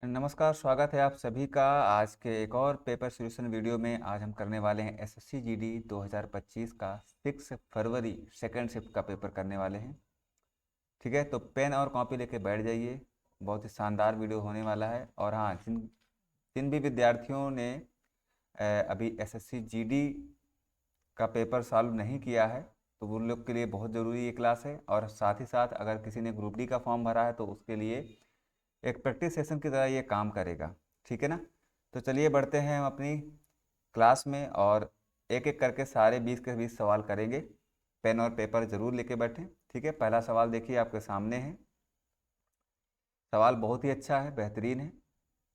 नमस्कार, स्वागत है आप सभी का आज के एक और पेपर सॉल्यूशन वीडियो में। आज हम करने वाले हैं एसएससी जीडी 2025 का 6 फरवरी सेकंड शिफ्ट का पेपर करने वाले हैं। ठीक है, तो पेन और कॉपी लेके बैठ जाइए, बहुत ही शानदार वीडियो होने वाला है। और हाँ, जिन जिन भी विद्यार्थियों ने अभी एसएससी जीडी का पेपर सॉल्व नहीं किया है तो उन लोग के लिए बहुत ज़रूरी ये क्लास है। और साथ ही साथ अगर किसी ने ग्रुप डी का फॉर्म भरा है तो उसके लिए एक प्रैक्टिस सेशन की तरह ये काम करेगा। ठीक है ना। तो चलिए बढ़ते हैं हम अपनी क्लास में और एक एक करके सारे 20 के 20 सवाल करेंगे। पेन और पेपर ज़रूर लेके बैठें। ठीक है, पहला सवाल देखिए आपके सामने है। सवाल बहुत ही अच्छा है, बेहतरीन है।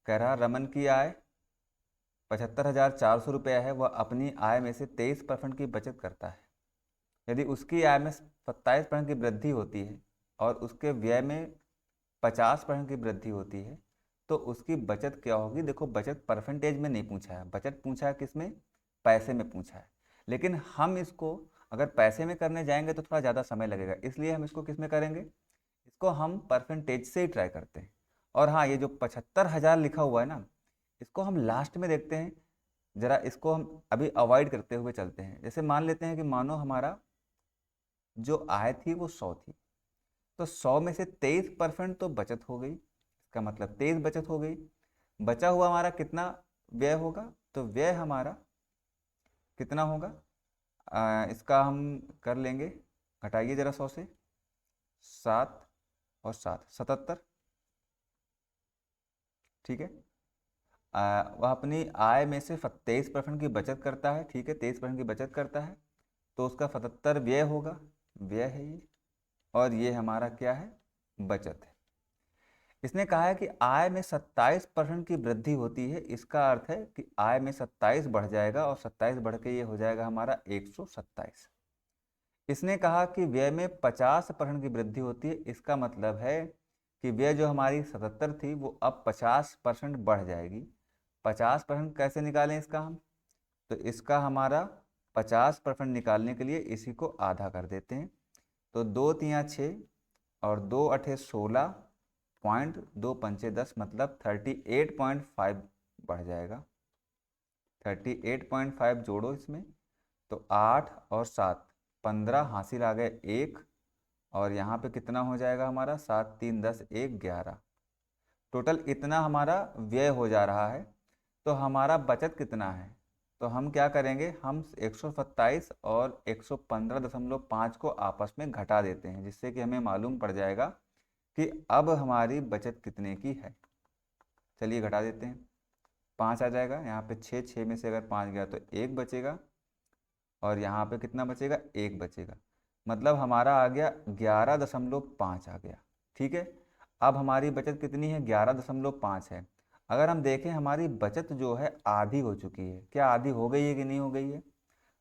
कह रहा रमन की आय 75,400 रुपया है, वह अपनी आय में से 23% की बचत करता है। यदि उसकी आय में 27% की वृद्धि होती है और उसके व्यय में 50% की वृद्धि होती है तो उसकी बचत क्या होगी। देखो, बचत परसेंटेज में नहीं पूछा है, बचत पूछा है किस में, पैसे में पूछा है। लेकिन हम इसको अगर पैसे में करने जाएंगे तो थोड़ा ज़्यादा समय लगेगा, इसलिए हम इसको किस में करेंगे, इसको हम परसेंटेज से ही ट्राई करते हैं। और हाँ, ये जो 75,000 लिखा हुआ है ना, इसको हम लास्ट में देखते हैं। ज़रा इसको हम अभी अवॉइड करते हुए चलते हैं। जैसे मान लेते हैं कि मानो हमारा जो आय थी वो 100 थी, तो 100 में से 23% तो बचत हो गई, इसका मतलब 23 बचत हो गई। बचा हुआ हमारा कितना व्यय होगा, तो व्यय हमारा कितना होगा, इसका हम कर लेंगे, घटाइए जरा 100 से, 7 और 7 77। ठीक है, वह अपनी आय में से 23% की बचत करता है। ठीक है, 23% की बचत करता है तो उसका 77 व्यय होगा, व्यय है ये। और ये हमारा क्या है, बचत है। इसने कहा है कि आय में 27% की वृद्धि होती है, इसका अर्थ है कि आय में 27 बढ़ जाएगा और 27 बढ़ के ये हो जाएगा हमारा 127। इसने कहा कि व्यय में 50% की वृद्धि होती है, इसका मतलब है कि व्यय जो हमारी 77 थी वो अब 50% बढ़ जाएगी। 50% कैसे निकालें इसका हम, तो इसका हमारा 50% निकालने के लिए इसी को आधा कर देते हैं। तो 2 तिया 6 और 2 अठे 16 पॉइंट 2 पंचे 10, मतलब 38.5 बढ़ जाएगा। 38.5 जोड़ो इसमें, तो 8 और 7 15 हासिल आ गए 1। और यहाँ पे कितना हो जाएगा हमारा, 7 3 10 1 11। टोटल इतना हमारा व्यय हो जा रहा है। तो हमारा बचत कितना है, तो हम क्या करेंगे, हम 127 और 115.5 को आपस में घटा देते हैं, जिससे कि हमें मालूम पड़ जाएगा कि अब हमारी बचत कितने की है। चलिए घटा देते हैं, 5 आ जाएगा यहाँ पे, 6 6 में से अगर 5 गया तो 1 बचेगा और यहाँ पे कितना बचेगा, 1 बचेगा। मतलब हमारा आ गया 11.5 आ गया। ठीक है, अब हमारी बचत कितनी है, 11.5 है। अगर हम देखें हमारी बचत जो है आधी हो चुकी है, क्या आधी हो गई है कि नहीं हो गई है,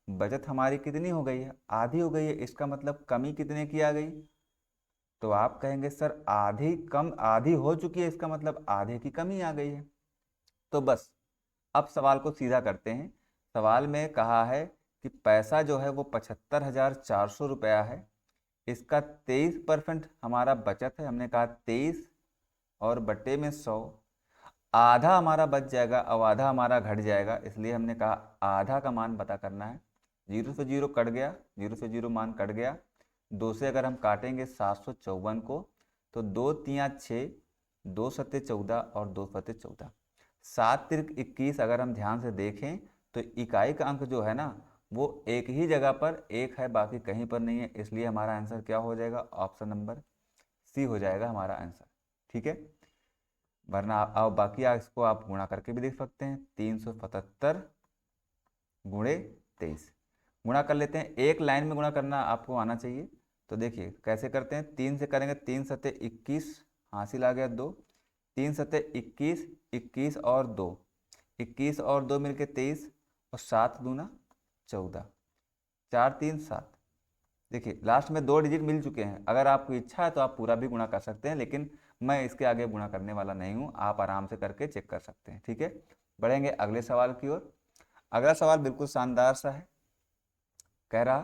बचत हमारी कितनी हो गई है, आधी हो गई है। इसका मतलब कमी कितने की आ गई, तो आप कहेंगे सर आधी कम, आधी हो चुकी है, इसका मतलब आधे की कमी आ गई है। तो बस अब सवाल को सीधा करते हैं। सवाल में कहा है कि पैसा जो है वो 75,400 रुपया है, इसका 23% हमारा बचत है। हमने कहा 23 और बट्टे में 100, आधा हमारा बच जाएगा, अब आधा हमारा घट जाएगा, इसलिए हमने कहा आधा का मान पता करना है। 0 से 0 कट गया, 0 से 0 मान कट गया। 2 से अगर हम काटेंगे 754 को, तो 2 तिया 6, 2 सत्ते 14 और 2 सत्ते 14, 7 तिर्क 21। अगर हम ध्यान से देखें तो इकाई का अंक जो है ना वो एक ही जगह पर एक है, बाकी कहीं पर नहीं है, इसलिए हमारा आंसर क्या हो जाएगा, ऑप्शन नंबर सी हो जाएगा हमारा आंसर। ठीक है, वरना आप बाकी इसको आप गुणा करके भी देख सकते हैं, 377 गुणे 23। गुणा कर लेते हैं, एक लाइन में गुणा करना आपको आना चाहिए। तो देखिए कैसे करते हैं, 3 से करेंगे, 3 सत्ते 21, हासिल आ गया 2, 3 सत्ते 21, 21 और 2, 21 और 2 मिलके 23 और 7 दूना 14, 4 3 7। देखिए लास्ट में 2 डिजिट मिल चुके हैं, अगर आपकी इच्छा है तो आप पूरा भी गुणा कर सकते हैं, लेकिन मैं इसके आगे गुणा करने वाला नहीं हूँ, आप आराम से करके चेक कर सकते हैं। ठीक है, बढ़ेंगे अगले सवाल की ओर। अगला सवाल बिल्कुल शानदार सा है। कह रहा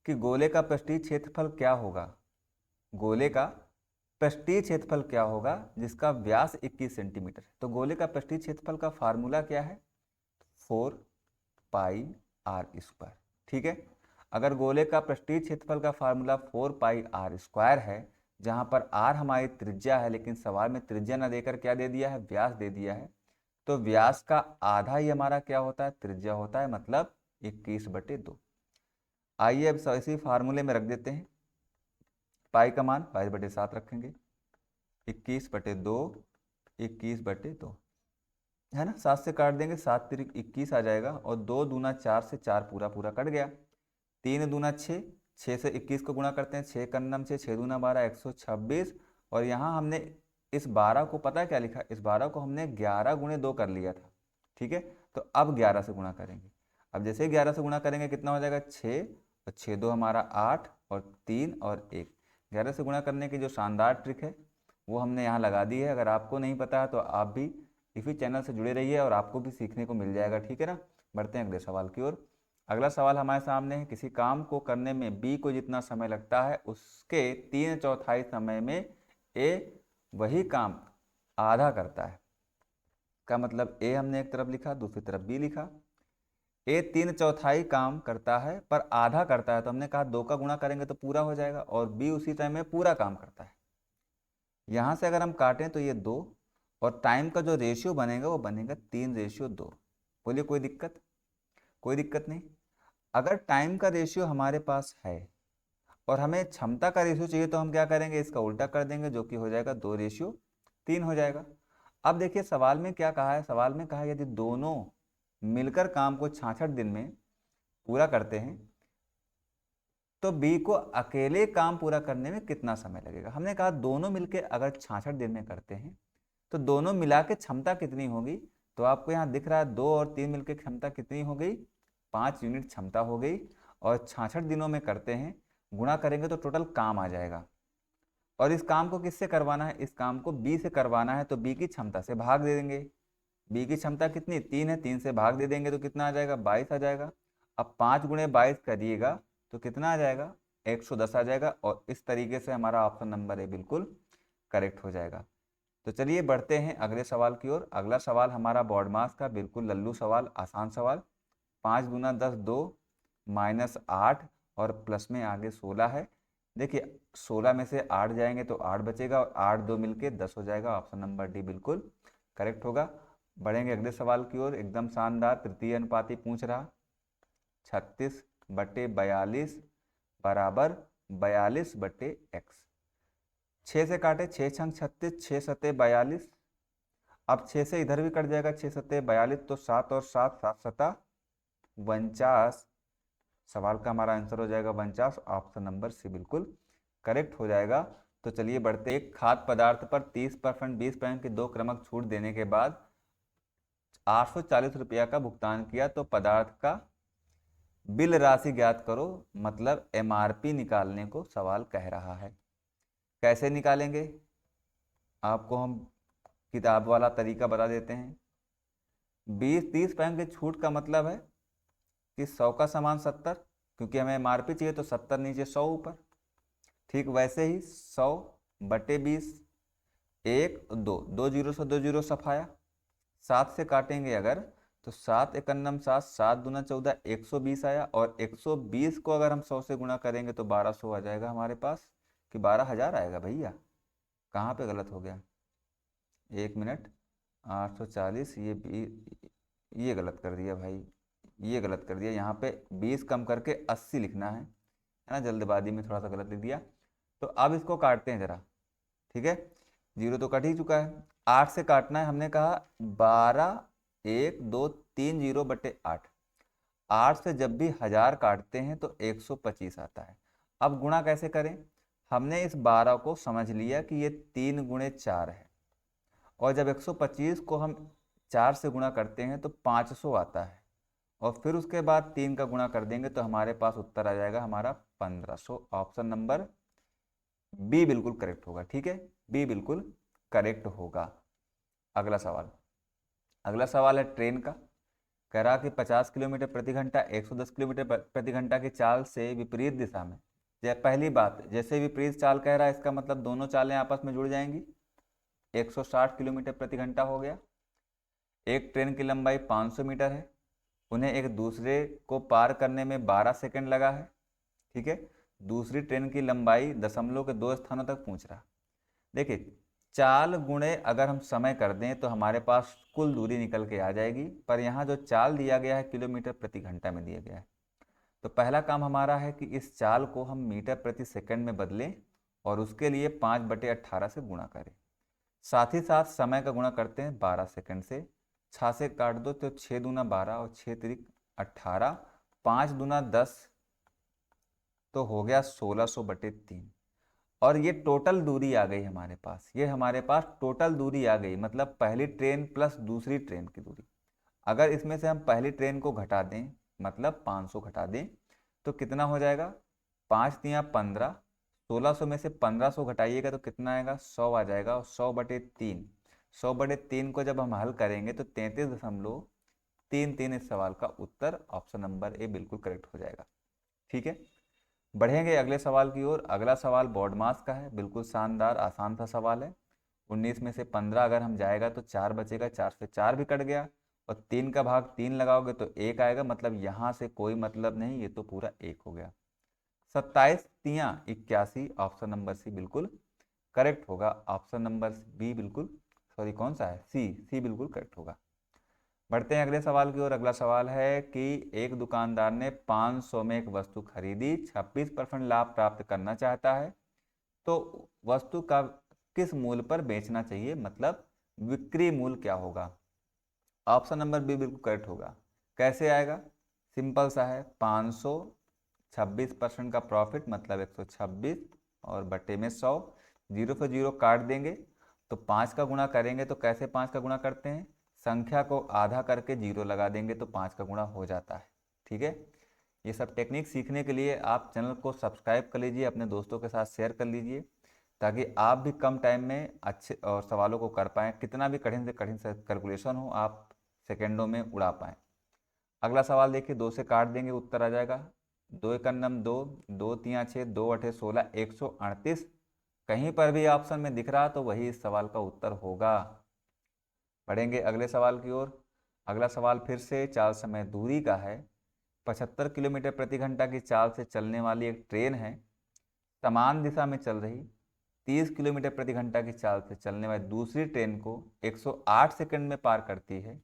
कि गोले का पृष्ठीय क्षेत्रफल क्या होगा, गोले का पृष्ठीय क्षेत्रफल क्या होगा जिसका व्यास 21 सेंटीमीटर है। तो गोले का पृष्ठीय क्षेत्रफल का फार्मूला क्या है, 4πr²। ठीक है, अगर गोले का पृष्ठीय क्षेत्रफल का फार्मूला 4πr² है, जहां पर r हमारी त्रिज्या है, लेकिन सवाल में त्रिज्या न देकर क्या दे दिया है, व्यास दे दिया है, तो व्यास का आधा ही हमारा क्या होता है, त्रिज्या होता है, मतलब 21/2। आइए अब इसी फार्मूले में रख देते हैं, पाई का मान 22/7 रखेंगे, 21/2, 21/2 है ना, 7 से काट देंगे, 7 तिरिक 21 आ जाएगा, और 2 दूना 4 से 4 पूरा पूरा कट गया, 3 दूना 6, 6 से 21 को गुणा करते हैं, 6 कन्नम 6, 6 दूना 12, 126। और यहाँ हमने इस 12 को पता है क्या लिखा, इस 12 को हमने 11 गुणे 2 कर लिया था। ठीक है, तो अब 11 से गुणा करेंगे। अब जैसे 11 से गुणा करेंगे कितना हो जाएगा, 6, और 6 2 हमारा 8, और 3 और 1। 11 से गुणा करने की जो शानदार ट्रिक है वो हमने यहाँ लगा दी है। अगर आपको नहीं पता है तो आप भी इसी चैनल से जुड़े रहिए और आपको भी सीखने को मिल जाएगा। ठीक है ना, बढ़ते हैं अगले सवाल की ओर। अगला सवाल हमारे सामने है, किसी काम को करने में बी को जितना समय लगता है उसके 3/4 समय में ए वही काम आधा करता है। का मतलब ए हमने एक तरफ लिखा, दूसरी तरफ बी लिखा। ए 3/4 काम करता है पर आधा करता है, तो हमने कहा 2 का गुणा करेंगे तो पूरा हो जाएगा, और बी उसी टाइम में पूरा काम करता है। यहाँ से अगर हम काटें तो ये 2, और टाइम का जो रेशियो बनेगा वो बनेगा 3/2। बोलिए कोई दिक्कत, कोई दिक्कत नहीं। अगर टाइम का रेशियो हमारे पास है और हमें क्षमता का रेशियो चाहिए, तो हम क्या करेंगे, इसका उल्टा कर देंगे, जो कि हो जाएगा 2/3 हो जाएगा। अब देखिए सवाल में क्या कहा है, सवाल में कहा है यदि दोनों मिलकर काम को 66 दिन में पूरा करते हैं तो बी को अकेले काम पूरा करने में कितना समय लगेगा। हमने कहा दोनों मिलकर अगर 66 दिन में करते हैं तो दोनों मिला के क्षमता कितनी होगी, तो आपको यहाँ दिख रहा है 2 और 3 मिलकर क्षमता कितनी हो गई, 5 यूनिट क्षमता हो गई। और 66 दिनों में करते हैं, गुणा करेंगे तो टोटल काम आ जाएगा। और इस काम को किससे करवाना है, इस काम को बी से करवाना है, तो बी की क्षमता से भाग दे देंगे। बी की क्षमता कितनी, 3 है, 3 से भाग दे देंगे तो कितना आ जाएगा, 22 आ जाएगा। अब 5 गुणे 22 करिएगा तो कितना आ जाएगा, 110 आ जाएगा। और इस तरीके से हमारा ऑप्शन नंबर ए बिल्कुल करेक्ट हो जाएगा। तो चलिए बढ़ते हैं अगले सवाल की ओर। अगला सवाल हमारा बॉड मास का बिल्कुल लल्लू सवाल, आसान सवाल। 5 दूना 10, 2 -8 और प्लस में आगे 16 है। देखिए 16 में से 8 जाएंगे तो 8 बचेगा, और 8 2 मिलके 10 हो जाएगा। ऑप्शन नंबर डी बिल्कुल करेक्ट होगा। बढ़ेंगे अगले सवाल की ओर, एकदम शानदार तृतीय अनुपाती पूछ रहा, 36/42 बराबर 42/x। 6 से काटे, 6 छंग 36, 6 सते 42। अब 6 से इधर भी कट जाएगा, 6 सते 42, तो 7 और 7, 7 सता 49। सवाल का हमारा आंसर हो जाएगा 49। ऑप्शन नंबर सी बिल्कुल करेक्ट हो जाएगा। तो चलिए बढ़ते, एक खाद्य पदार्थ पर 30%, 20% की 2 क्रमक छूट देने के बाद 840 रुपया का भुगतान किया, तो पदार्थ का बिल राशि ज्ञात करो, मतलब एमआरपी निकालने को सवाल कह रहा है। कैसे निकालेंगे, आपको हम किताब वाला तरीका बता देते हैं। 20-30% की छूट का मतलब है कि 100 का सामान 70, क्योंकि हमें एमआरपी चाहिए तो 70 नीचे 100 ऊपर। ठीक वैसे ही 100/20, 1 2, 2 जीरो से 2 जीरो सफाया। 7 से काटेंगे अगर तो 7 एकन्नम 7, 7 दूना 14, 120 आया। और 120 को अगर हम 100 से गुणा करेंगे तो 1200 आ जाएगा हमारे पास, कि 12,000 आएगा। भैया कहाँ पे गलत हो गया, 1 मिनट, 840, ये गलत कर दिया भाई, ये गलत कर दिया। यहाँ पे 20 कम करके 80 लिखना है ना, जल्दबाजी में थोड़ा सा गलत लिख दिया। तो अब इसको काटते हैं जरा, ठीक है, जीरो तो कट ही चुका है। 8 से काटना है, हमने कहा 12 1 2 3 0/8। 8 से जब भी 1000 काटते हैं तो 125 आता है। अब गुणा कैसे करें, हमने इस 12 को समझ लिया कि ये 3 गुणे 4 है, और जब 125 को हम 4 से गुणा करते हैं तो 500 आता है, और फिर उसके बाद 3 का गुणा कर देंगे तो हमारे पास उत्तर आ जाएगा हमारा 1500। ऑप्शन नंबर बी बिल्कुल करेक्ट होगा। ठीक है, बी बिल्कुल करेक्ट होगा। अगला सवाल, अगला सवाल है ट्रेन का। कह रहा कि 50 किलोमीटर प्रति घंटा 110 किलोमीटर प्रति घंटा की चाल से विपरीत दिशा में पहली बात, जैसे विपरीत चाल कह रहा है इसका मतलब दोनों चालें आपस में जुड़ जाएंगी। 160 किलोमीटर प्रति घंटा हो गया। एक ट्रेन की लंबाई 500 मीटर है, उन्हें एक दूसरे को पार करने में 12 सेकंड लगा है। ठीक है, दूसरी ट्रेन की लंबाई दशमलव के 2 स्थानों तक पहुंच रहा। देखिए, चाल गुणे अगर हम समय कर दें तो हमारे पास कुल दूरी निकल के आ जाएगी, पर यहाँ जो चाल दिया गया है किलोमीटर प्रति घंटा में दिया गया है। तो पहला काम हमारा है कि इस चाल को हम मीटर प्रति सेकंड में बदलें और उसके लिए 5/18 से गुणा करें। साथ ही साथ समय का गुणा करते हैं 12 सेकंड से। 6 से काट दो तो 6 दूना 12 और 6 तिरिक 18, 5 दूना 10, तो हो गया 1600/3। और ये टोटल दूरी आ गई हमारे पास, ये हमारे पास टोटल दूरी आ गई, मतलब पहली ट्रेन प्लस दूसरी ट्रेन की दूरी। अगर इसमें से हम पहली ट्रेन को घटा दें, मतलब 500 घटा दें, तो कितना हो जाएगा? 5 तिया 15, 1600 में से 1500 घटाइएगा तो कितना आएगा? 100 आ जाएगा। और 100/3, 100/3 को जब हम हल करेंगे तो 33.33 इस सवाल का उत्तर ऑप्शन नंबर ए बिल्कुल करेक्ट हो जाएगा। ठीक है, बढ़ेंगे अगले सवाल की ओर। अगला सवाल बोर्ड मास का है, बिल्कुल शानदार आसान सा सवाल है। 19 में से 15 अगर हम जाएगा तो 4 बचेगा, 4 से 4 भी कट गया, और 3 का भाग 3 लगाओगे तो 1 आएगा, मतलब यहाँ से कोई मतलब नहीं, ये तो पूरा 1 हो गया। 27 तिया 81, ऑप्शन नंबर सी बिल्कुल करेक्ट होगा। ऑप्शन नंबर बी बिल्कुल, सॉरी कौन सा है? सी बिल्कुल करेक्ट होगा। बढ़ते हैं अगले सवाल की ओर। अगला सवाल है कि एक दुकानदार ने 500 में एक वस्तु खरीदी, 26% लाभ प्राप्त करना चाहता है, तो वस्तु का किस मूल्य पर बेचना चाहिए, मतलब विक्रय मूल्य क्या होगा? ऑप्शन नंबर बी बिल्कुल करेक्ट होगा। कैसे आएगा? सिंपल सा है, 500, 26% का प्रॉफिट मतलब 126 और बटे में 100, जीरो से जीरो काट देंगे तो 5 का गुणा करेंगे। तो कैसे 5 का गुणा करते हैं? संख्या को आधा करके जीरो लगा देंगे तो 5 का गुणा हो जाता है। ठीक है, ये सब टेक्निक सीखने के लिए आप चैनल को सब्सक्राइब कर लीजिए, अपने दोस्तों के साथ शेयर कर लीजिए, ताकि आप भी कम टाइम में अच्छे और सवालों को कर पाएँ। कितना भी कठिन से कठिन कैलकुलेशन हो, आप सेकेंडों में उड़ा पाएँ। अगला सवाल देखिए, 2 से काट देंगे उत्तर आ जाएगा। 2 एकम नम 2, 2 तिया 6, 2 अठे 16, 138। कहीं पर भी ऑप्शन में दिख रहा तो वही इस सवाल का उत्तर होगा। बढ़ेंगे अगले सवाल की ओर। अगला सवाल फिर से चाल समय दूरी का है। 75 किलोमीटर प्रति घंटा की चाल से चलने वाली एक ट्रेन है, समान दिशा में चल रही। 30 किलोमीटर प्रति घंटा की चाल से चलने वाली दूसरी ट्रेन को 108 सेकंड में पार करती है।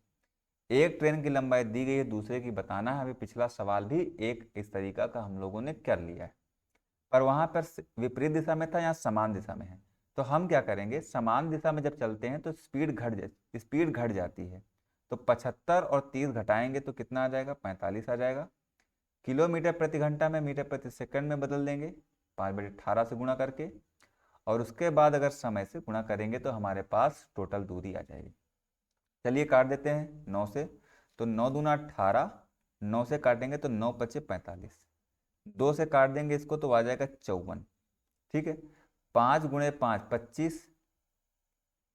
एक ट्रेन की लंबाई दी गई है, दूसरे की बताना है। अभी पिछला सवाल भी एक इस तरीका का हम लोगों ने कर लिया है, पर वहां पर विपरीत दिशा में था, यहाँ समान दिशा में है। तो हम क्या करेंगे, समान दिशा में जब चलते हैं तो स्पीड घट जाती है। तो 75 और 30 घटाएंगे तो कितना आ जाएगा? 45 आ जाएगा। किलोमीटर प्रति घंटा में मीटर प्रति सेकंड में बदल देंगे 5/18 से गुणा करके, और उसके बाद अगर समय से गुणा करेंगे तो हमारे पास टोटल दूरी आ जाएगी। चलिए काट देते हैं 9 से, तो 9 दूना 18, 9 से काटेंगे तो 9 पचे 45, 2 से काट देंगे इसको तो आ जाएगा 54। ठीक है, 5 गुणे 5 25,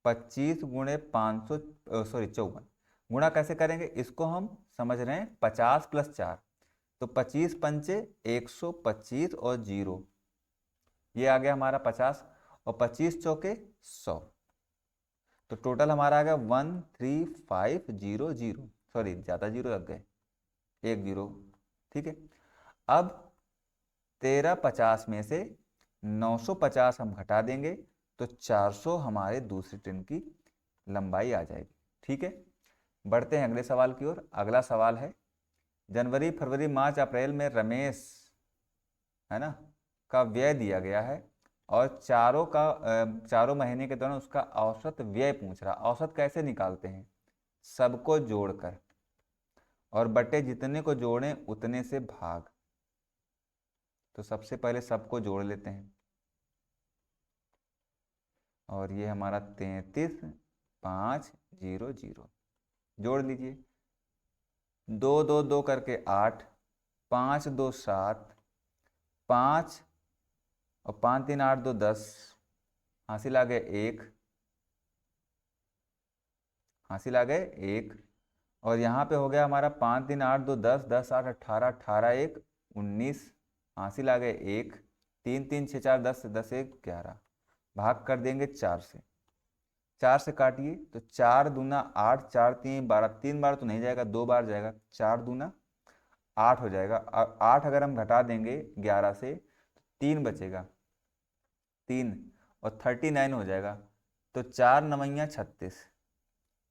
25 गुणे 500, सॉरी 54। गुणा कैसे करेंगे इसको हम समझ रहे हैं, 50 + 4, तो 25 पंचे 125 और जीरो, ये आ गया हमारा 50, और 25 चौके 100, तो टोटल हमारा आ गया 13500। सॉरी ज़्यादा जीरो लग गए, एक जीरो। ठीक है, अब 1350 में से 950 हम घटा देंगे तो 400 हमारे दूसरी ट्रेन की लंबाई आ जाएगी। ठीक है, बढ़ते हैं अगले सवाल की ओर। अगला सवाल है, जनवरी फरवरी मार्च अप्रैल में रमेश, है ना, का व्यय दिया गया है, और चारों महीने के दौरान उसका औसत व्यय पूछ रहा। औसत कैसे निकालते हैं? सबको जोड़कर और बटे जितने को जोड़ें उतने से भाग। तो सबसे पहले सबको जोड़ लेते हैं, और ये हमारा 33,500 जोड़ लीजिए। 2 2 2 करके 8, 5 2 7, 5 और 5 3 8 2 10, हासिल आ गए 1, हासिल आ गए 1। और यहाँ पे हो गया हमारा 5 3 8 2 10, 10 8 18, 18 1 19, हासिल आ गए 1। 3 3 6 4 10 10 1 11, भाग कर देंगे 4 से। 4 से काटिए तो 4 दूना 8, 4 3 12, 3 बार तो नहीं जाएगा, 2 बार जाएगा, 4 दूना 8 हो जाएगा। और 8 अगर हम घटा देंगे 11 से, 3 बचेगा, 3 और 39 हो जाएगा। तो 4 9 36,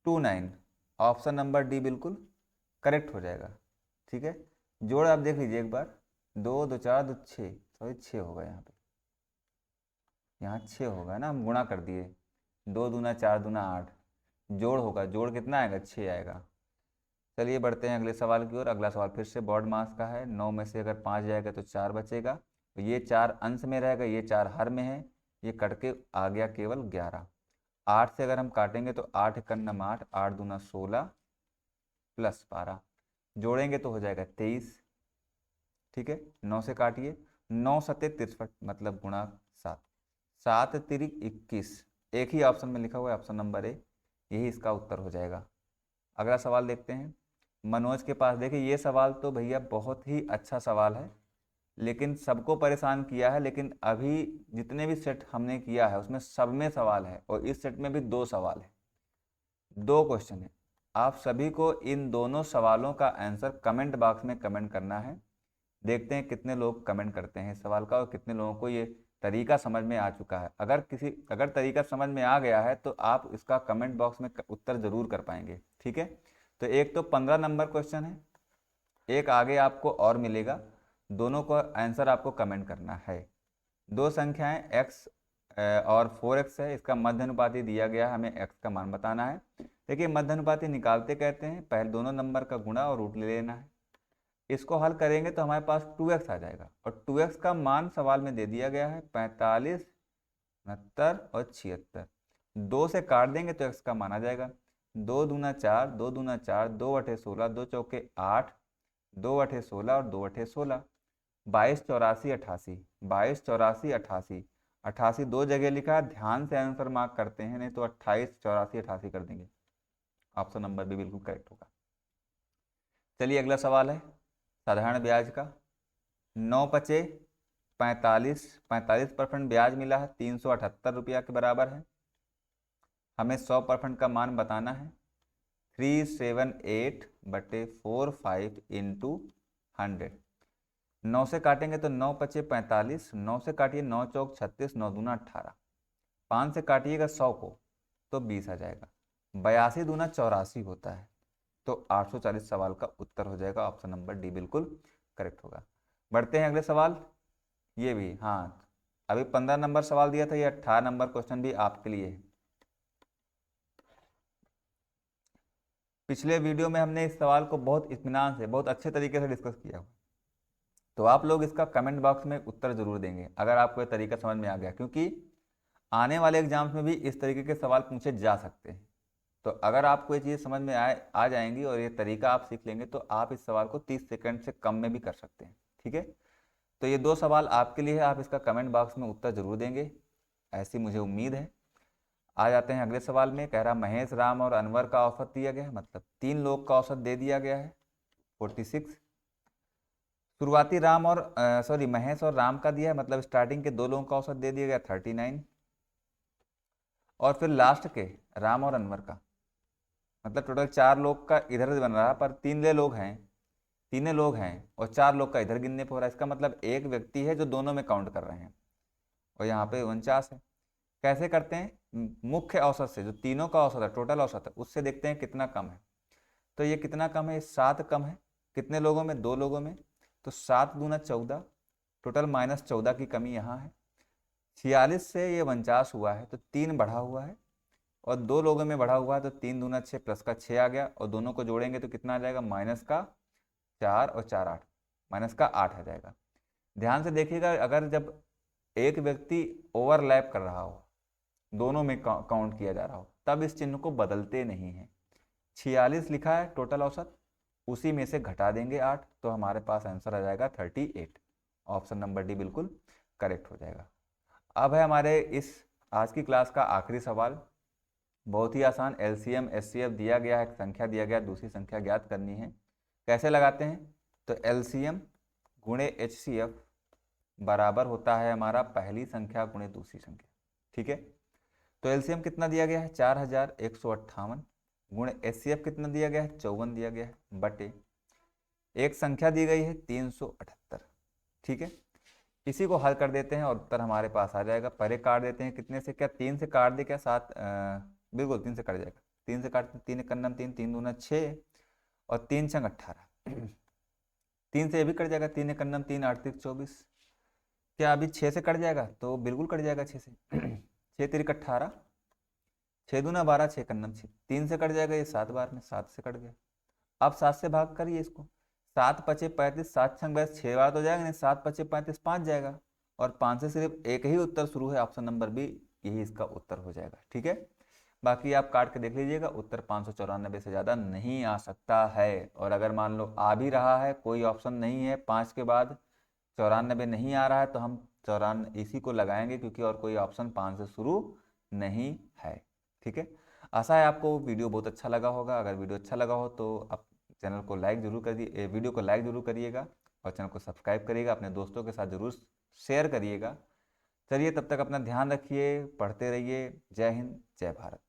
29, ऑप्शन नंबर डी बिल्कुल करेक्ट हो जाएगा। ठीक है, जोड़ आप देख लीजिए एक बार, 2 2 4 2 6, सॉरी 6 होगा यहाँ 6 होगा ना, हम गुणा कर दिए, 2 दूना 4 दूना 8, जोड़ होगा, जोड़ कितना आएगा, 6 आएगा। चलिए बढ़ते हैं अगले सवाल की ओर। अगला सवाल फिर से बॉड मास का है। 9 में से अगर 5 जाएगा तो 4 बचेगा, तो ये 4 अंश में रहेगा, ये 4 हर में है, ये कट के आ गया केवल 11। 8 से अगर हम काटेंगे तो 8 1 8, 8 दूना 16 प्लस 12, जोड़ेंगे तो हो जाएगा 23। ठीक है, 9 से काटिए, 9 सत्ते 63, मतलब गुणा 7, 7 तिरिक 21, एक ही ऑप्शन में लिखा हुआ है, ऑप्शन नंबर ए, यही इसका उत्तर हो जाएगा। अगला सवाल देखते हैं मनोज के पास। देखिए ये सवाल तो भैया बहुत ही अच्छा सवाल है, लेकिन सबको परेशान किया है, लेकिन अभी जितने भी सेट हमने किया है उसमें सब में सवाल है, और इस सेट में भी 2 सवाल है, 2 क्वेश्चन है। आप सभी को इन दोनों सवालों का आंसर कमेंट बॉक्स में कमेंट करना है। देखते हैं कितने लोग कमेंट करते हैं इस सवाल का, और कितने लोगों को ये तरीका समझ में आ चुका है। अगर तरीका समझ में आ गया है तो आप इसका कमेंट बॉक्स में उत्तर जरूर कर पाएंगे। ठीक है, तो एक तो 15 नंबर क्वेश्चन है, एक आगे आपको और मिलेगा, दोनों को आंसर आपको कमेंट करना है। 2 संख्याएं x और 4x है, इसका मध्यानुपाती दिया गया है, हमें x का मान बताना है। देखिए मध्यानुपाती निकालते कहते हैं पहले दोनों नंबर का गुणा और रूट ले लेना है। इसको हल करेंगे तो हमारे पास 2x आ जाएगा, और 2x का मान सवाल में दे दिया गया है 45, 69 और 76। 2 से काट देंगे तो x का मान आ जाएगा, 2 दूना 4, 2 दूना 4, 2 अठे 16, 2 चौके 8, 2 अठे 16 और 2 अठे 16, 22 84 88, 22 84 88, 88 दो जगह लिखा है, ध्यान से आंसर मार्क करते हैं, नहीं तो 28 84 88 कर देंगे, ऑप्शन नंबर भी बिल्कुल करेक्ट होगा। चलिए अगला सवाल है साधारण ब्याज का। 9 पचे 45, 45% ब्याज मिला है, 378 रुपया के बराबर है। हमें 100% का मान बताना है। 378 बटे 45 इंटू 100। 9 से काटेंगे तो 9 पचे 45, 9 से काटिए 9 चौक 36, 9 दूना 18, 5 से काटिएगा 100 को तो 20 आ जाएगा, 82 दूना 84 होता है, तो 840 सवाल का उत्तर हो जाएगा, ऑप्शन नंबर डी बिल्कुल करेक्ट होगा। बढ़ते हैं अगले सवाल। ये भी हाँ, अभी 15 नंबर सवाल दिया था, ये 18 नंबर क्वेश्चन भी आपके लिए है। पिछले वीडियो में हमने इस सवाल को बहुत इत्मीनान से, बहुत अच्छे तरीके से डिस्कस किया हुआ, तो आप लोग इसका कमेंट बॉक्स में उत्तर जरूर देंगे अगर आपको ये तरीका समझ में आ गया, क्योंकि आने वाले एग्जाम्स में भी इस तरीके के सवाल पूछे जा सकते हैं। तो अगर आपको ये चीज़ समझ में आ जाएंगी और ये तरीका आप सीख लेंगे तो आप इस सवाल को 30 सेकंड से कम में भी कर सकते हैं। ठीक है, तो ये 2 सवाल आपके लिए है, आप इसका कमेंट बॉक्स में उत्तर जरूर देंगे, ऐसी मुझे उम्मीद है। आ जाते हैं अगले सवाल में। कह रहा महेश, राम और अनवर का औसत दिया गया है, मतलब 3 लोग का औसत दे दिया गया है 46। शुरुआती राम और महेश और राम का दिया है, मतलब स्टार्टिंग के 2 लोगों का औसत दे दिया गया 39, और फिर लास्ट के राम और अनवर का, मतलब टोटल 4 लोग का इधर से बन रहा है, पर 3 लोग हैं, 3 लोग हैं और 4 लोग का इधर गिनने पर हो रहा है। इसका मतलब एक व्यक्ति है जो दोनों में काउंट कर रहे हैं, और यहाँ पे 49 है। कैसे करते हैं, मुख्य औसत से, जो तीनों का औसत है, टोटल औसत है, उससे देखते हैं कितना कम है। तो ये कितना कम है, 7 कम है, कितने लोगों में, 2 लोगों में, तो 7 दूना 14, टोटल -14 की कमी यहाँ है। 46 से ये 49 हुआ है, तो 3 बढ़ा हुआ है, और 2 लोगों में बढ़ा हुआ है, तो 3 दूना 6 प्लस का 6 आ गया, और दोनों को जोड़ेंगे तो कितना आ जाएगा, -4 और 4 8, -8 आ जाएगा। ध्यान से देखिएगा, अगर जब एक व्यक्ति ओवरलैप कर रहा हो, दोनों में काउंट किया जा रहा हो, तब इस चिन्ह को बदलते नहीं हैं। 46 लिखा है टोटल औसत, उसी में से घटा देंगे 8, तो हमारे पास आंसर आ जाएगा 38, ऑप्शन नंबर डी बिल्कुल करेक्ट हो जाएगा। अब है हमारे इस आज की क्लास का आखिरी सवाल, बहुत ही आसान। एलसीएम एचसीएफ दिया गया है, एक संख्या दिया गया, दूसरी संख्या ज्ञात करनी है। कैसे लगाते हैं, तो एलसीएम गुणे एचसीएफ बराबर होता है हमारा पहली संख्या गुणित दूसरी संख्या। ठीक है, तो एलसीएम कितना दिया गया है 4158, गुण एचसीएफ कितना दिया गया है 54 दिया गया है, बटे एक संख्या दी गई है 378। ठीक है, इसी को हल कर देते हैं और उत्तर हमारे पास आ जाएगा। पहले काट देते हैं, कितने से, क्या 3 से काट दे क्या, 7, बिल्कुल 3 से कट जाएगा। 3 से काटते, 3 एक नम 3, 3 दूना 6 और 3 छंग 18। 3 से ये भी कट जाएगा, 3 एक नम 3, 8 3 24। क्या अभी 6 से कट जाएगा, तो बिल्कुल कट जाएगा 6 से। 6 3 18, 6 दूना 12, 6 कन्नम 6। 3 से कट जाएगा, ये 7 बार में 7 से कट गया। अब 7 से भाग करिए इसको, 7 पचे 35, 7 छंग 22, 6 बार तो जाएगा नहीं, 7 पचे 35, 5 जाएगा। और 5 से सिर्फ एक ही उत्तर शुरू है, ऑप्शन नंबर बी, यही इसका उत्तर हो जाएगा। ठीक है, बाकी आप काट के देख लीजिएगा, उत्तर 594 से ज़्यादा नहीं आ सकता है। और अगर मान लो आ भी रहा है, कोई ऑप्शन नहीं है 5 के बाद 94 नहीं आ रहा है, तो हम 94 इसी को लगाएंगे, क्योंकि और कोई ऑप्शन 5 से शुरू नहीं है। ठीक है, आशा है आपको वीडियो बहुत अच्छा लगा होगा। अगर वीडियो अच्छा लगा हो तो आप चैनल को लाइक जरूर करिए, वीडियो को लाइक जरूर करिएगा और चैनल को सब्सक्राइब करिएगा, अपने दोस्तों के साथ जरूर शेयर करिएगा। चलिए, तब तक अपना ध्यान रखिए, पढ़ते रहिए। जय हिंद, जय भारत।